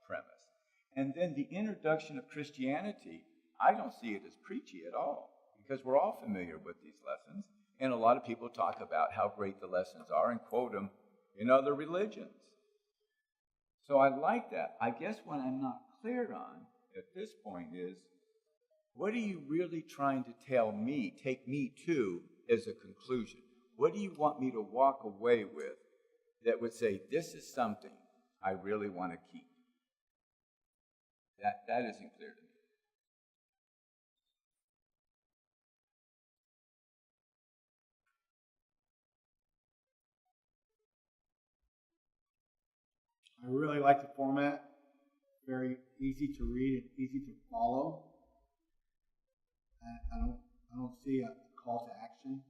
premise. And then the introduction of Christianity, I don't see it as preachy at all, because we're all familiar with these lessons, and a lot of people talk about how great the lessons are and quote them in other religions. So I like that. I guess what I'm not clear on at this point is, what are you really trying to tell me, take me to, as a conclusion? What do you want me to walk away with that would say, this is something I really want to keep? That isn't clear to me. I really like the format. Very easy to read and easy to follow. I don't see a call to action.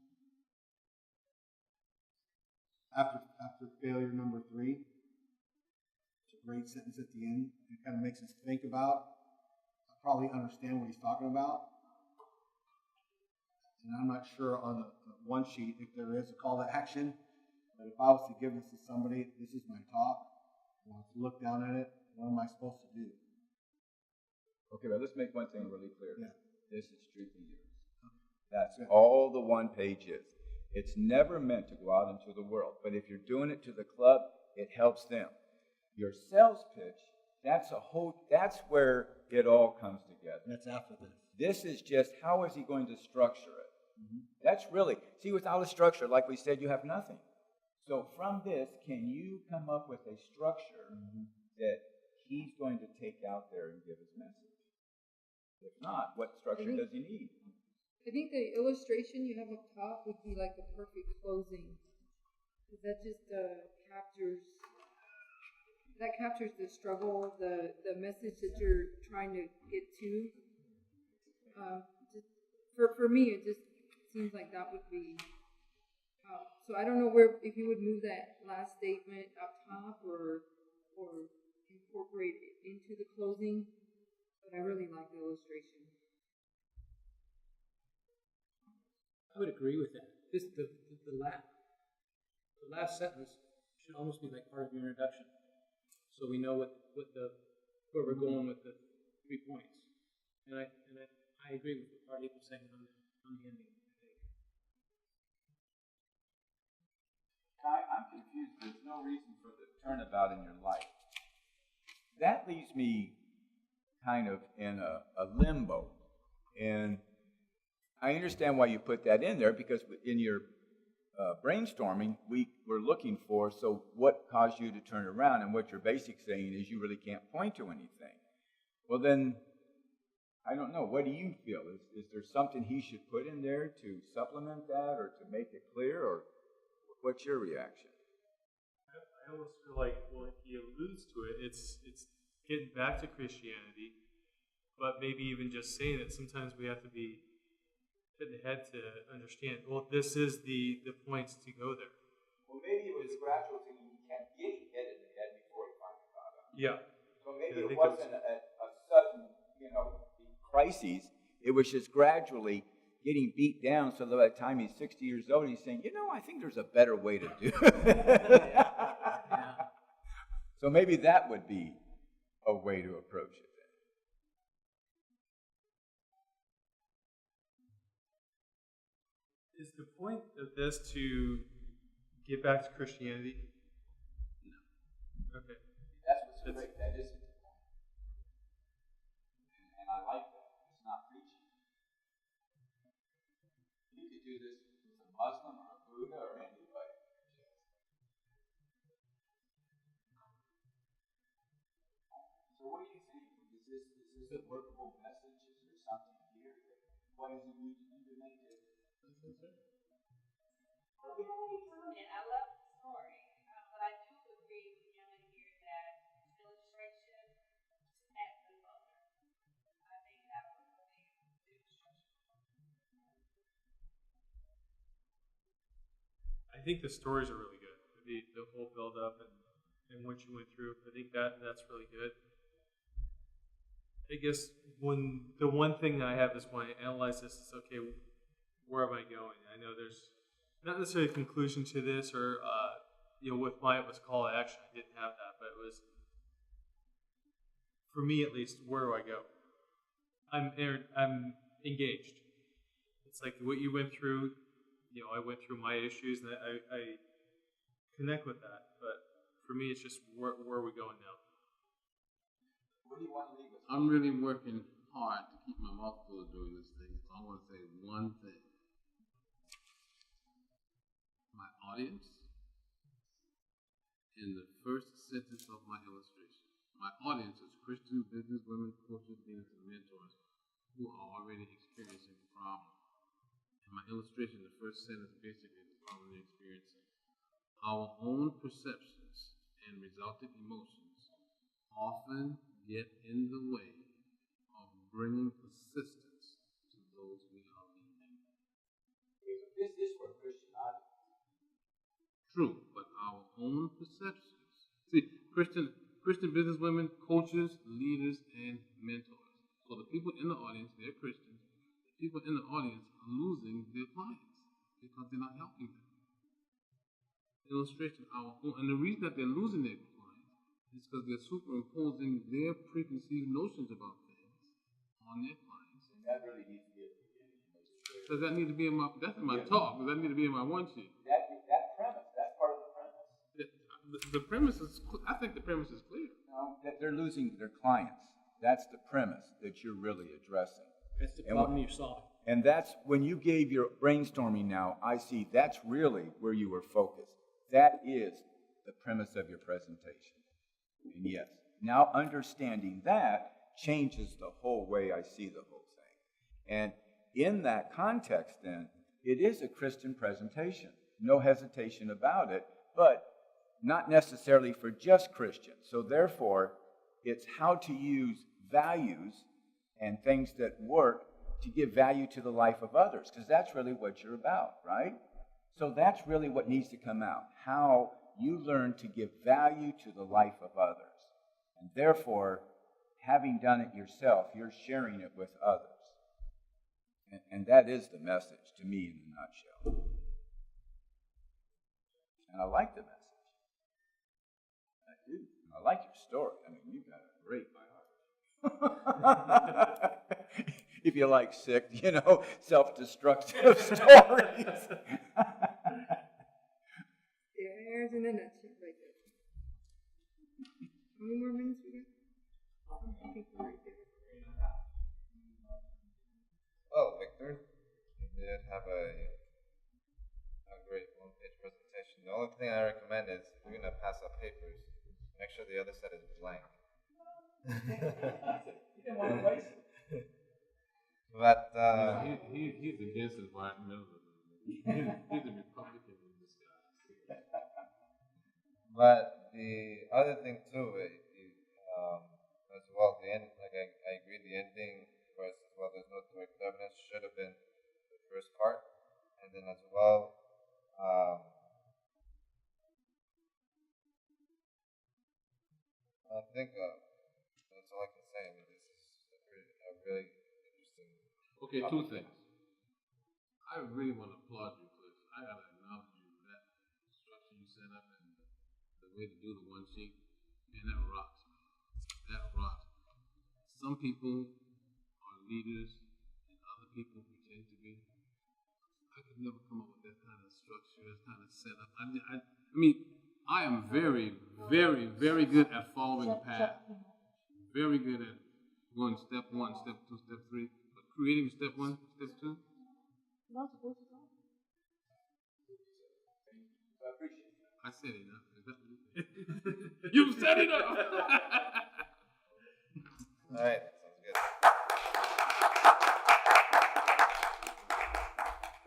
After failure number 3, it's a great sentence at the end. It kind of makes us think about. I probably understand what he's talking about. And I'm not sure on the one sheet if there is a call to action. But if I was to give this to somebody, this is my talk. I want to look down at it. What am I supposed to do? Okay, but let's make one thing really clear. Yeah. This is strictly yours. That's all the one page is. It's never meant to go out into the world. But if you're doing it to the club, it helps them. Your sales pitch, that's where it all comes together. That's after this. This is just, how is he going to structure it? Mm-hmm. That's really, see, without a structure, like we said, you have nothing. So from this, can you come up with a structure that he's going to take out there and give his message? If not, what structure does he need? I think the illustration you have up top would be like the perfect closing, because that just captures the struggle, the message that you're trying to get to. For me, it just seems like that would be. So I don't know if you would move that last statement up top or incorporate it into the closing, but I really like the illustration. I would agree with that. The last sentence should almost be like part of your introduction, so we know where we're going with the 3 points. And I agree with what Artie was saying on the ending. I'm confused. There's no reason for the turnabout in your life. That leaves me kind of in a limbo. And I understand why you put that in there, because in your brainstorming, we were looking for, so what caused you to turn around? And what you're basically saying is you really can't point to anything. Well, then, I don't know. What do you feel? Is there something he should put in there to supplement that or to make it clear? Or what's your reaction? I almost feel like, well, he alludes to it. It's getting back to Christianity, but maybe even just saying it. Sometimes we have to be hit in the head to understand, well, this is the points to go there. Well, maybe it was a gradual thing. He kept getting hit in the head before he finally got up. Yeah. So maybe it wasn't a sudden, crisis. It was just gradually getting beat down, so that by the time he's 60 years old, he's saying, I think there's a better way to do it. So maybe that would be a way to approach it. Is the point of this to get back to Christianity? No. Okay. That's what's so great. That isn't the point. And I like that. It's not preaching. You could do this with a Muslim or a Buddha or anybody. So what do you think? Is this a workable message? Is there something here? What does he need to do to make it? I love the story, but I do agree with Gillen here that illustration adds the color. I think that was really the illustration. I think the stories are really good. The whole build up and what you went through. I think that's really good. I guess the one thing that I have is when I analyze this is, okay, where am I going? I know there's not necessarily a conclusion to this, or with mine it was call to action. I didn't have that, but it was for me at least, where do I go? I'm engaged. It's like what you went through. I went through my issues, and I connect with that. But for me, it's just where are we going now? What do you want to leave us? I'm really working hard to keep my mouth full during this thing, so I want to say one thing. My audience, in the first sentence of my illustration, my audience is Christian businesswomen, coaches, leaders, and mentors who are already experiencing the problem. In my illustration, the first sentence basically is the problem they're experiencing. Our own perceptions and resultant emotions often get in the way of bringing assistance to those we are leading. This is for Christian audience. True, but our own perceptions. See, Christian businesswomen, coaches, leaders, and mentors. So the people in the audience, they're Christians. The people in the audience are losing their clients because they're not helping them. Illustration, our own, and the reason that they're losing their clients is because they're superimposing their preconceived notions about things on their clients. And that really needs to be at the beginning. Does that need to be in my? That's in my talk. Does that need to be in my one sheet? That premise, that's part of the premise. The premise is. I think the premise is clear. No, that they're losing their clients. That's the premise that you're really addressing. That's the problem you're solving. And that's when you gave your brainstorming now, I see that's really where you were focused. That is the premise of your presentation. And yes, now understanding that changes the whole way I see the whole thing. And in that context, then, it is a Christian presentation. No hesitation about it, but not necessarily for just Christians. So therefore, it's how to use values and things that work to give value to the life of others, because that's really what you're about, right? So that's really what needs to come out, how you learn to give value to the life of others. And therefore, having done it yourself, you're sharing it with others. And that is the message to me in a nutshell. And I like the message. I do. I like your story. I mean, you got it great by heart. If you like sick, self-destructive stories. There's in a nutshell right there. How many more minutes we got? I think we're right there. Well, Victor, you did have a great one-page presentation. The only thing I recommend is if you're going to pass out papers, make sure the other side is blank. You didn't want to waste it. But He's against environmentalism. He's a Republican in disguise. But the other thing too, as well, the end. Like I agree, the ending was as well. There's no direct evidence should have been the first part, and then as well. I think that's all I can say. I mean, this is a really interesting. Okay, two things. I really want to applaud you for this. I gotta acknowledge you for that structure you set up and the way to do the one sheet. Man, that rocks. That rocks. Some people are leaders and other people pretend to be. I could never come up with that kind of structure, that kind of setup. I mean, I am very, very, very good at following a path. Very good at going step 1, step 2, step 3. But creating step 1, step 2. I said enough. Is that what you said? You said enough! All right, sounds good.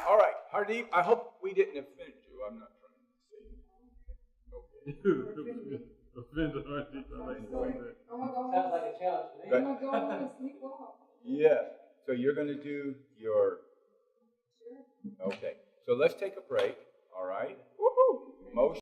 All right, Hardeep, I hope we didn't offend you. I'm not trying to say okay. Offend Hardeep. I like that. Sounds like a challenge to me. I'm gonna go home and sleep well. Yeah, so you're going to do your... Sure. Okay, so let's take a break, all right? Motion.